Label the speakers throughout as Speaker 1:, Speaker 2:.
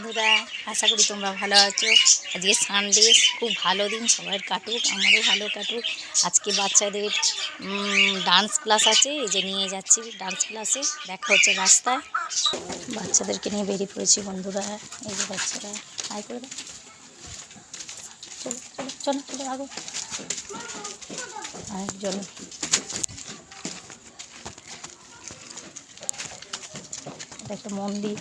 Speaker 1: বন্ধুরা, আশা করি তোমরা ভালো আছো। আজকে সানডে, খুব ভালো দিন, সবার কাটুক, আমারও ভালো কাটুক। আজকে বাচ্চাদের ডান্স ক্লাস আছে, এই যে নিয়ে যাচ্ছি ডান্স ক্লাসে। দেখা হচ্ছে রাস্তায়। বাচ্চাদেরকে নিয়ে বেরিয়ে পড়েছি বন্ধুরা। এই যে বাচ্চারা আয় করে দাও, চলো চলো চলো চলো আগো। আরেকজন একটা মন্দির,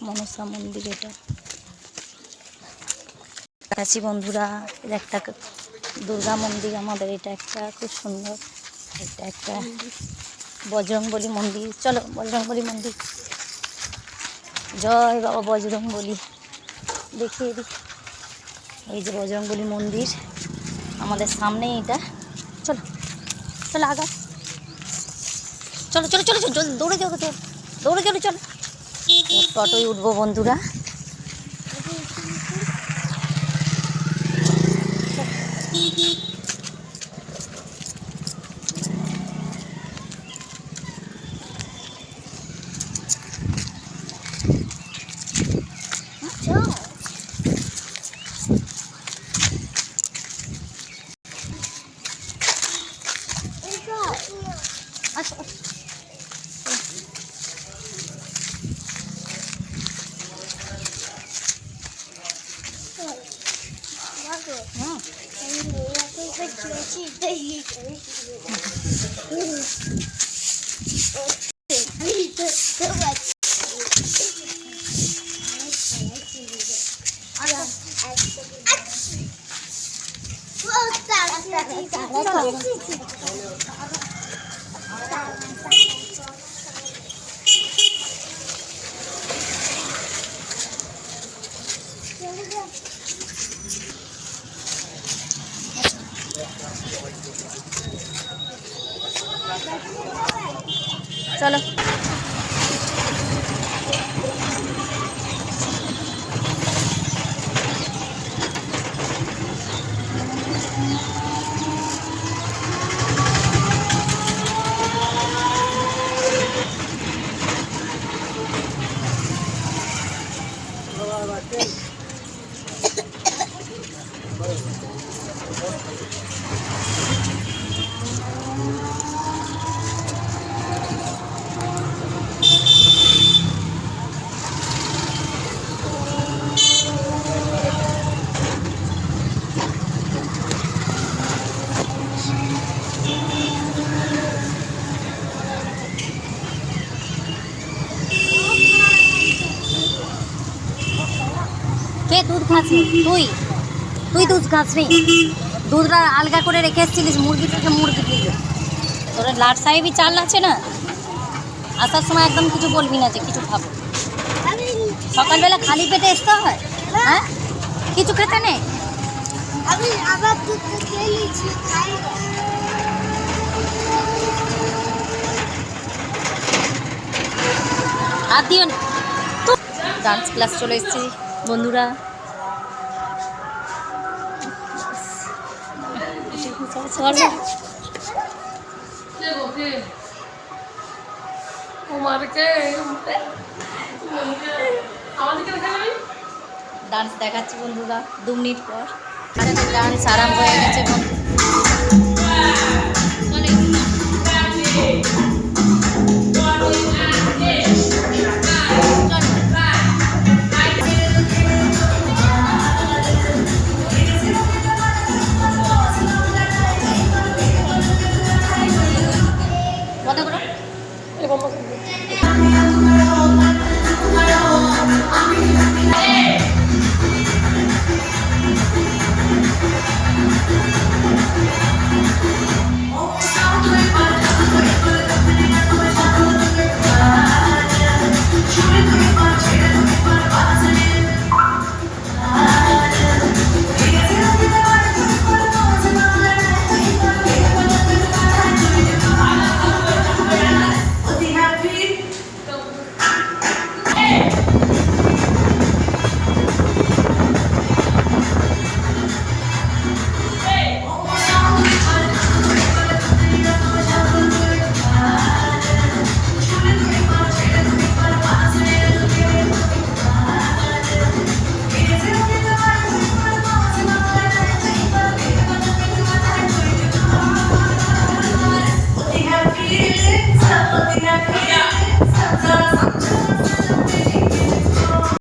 Speaker 1: মনসা মন্দির। এটা কাছে বন্ধুরা, এটা একটা দুর্গা মন্দির আমাদের। এটা একটা খুব সুন্দর, এটা একটা বজরংবলী মন্দির। চলো বজরংবলী মন্দির, জয় বাবা বজরংবলী। দেখিয়ে দিই, এই যে বজরংবলী মন্দির আমাদের সামনেই। এটা চলো চলো আগা, চলো চলো চলো চলো, দৌড়ে চলো, দৌড়ে চলো চলো। টোটোয় উঠবো বন্ধুরা। চলো কে দুধ খাসনি? তুই দুধ খাসনি? দুধটা আলগা করে রেখে এসেছিলিস মুরগি থেকে, মুরগি দিল। তোরা লাট সাহেবই চাল আছে না, আসার সময় একদম কিছু বলবি না যে কিছু খাবো। সকালবেলা খালি পেটে আসতে হয়? হ্যাঁ, কিছু খেতে নেই?
Speaker 2: আমি আবার দুধ খেয়ে নিয়েছি, খাই না।
Speaker 1: আর দিও না। ডান্স ক্লাস চলে এসেছি বন্ধুরা। ডান্স দেখাচ্ছি বন্ধুরা 2 মিনিট পর। ডান্স আরম্ভ হয়ে গেছে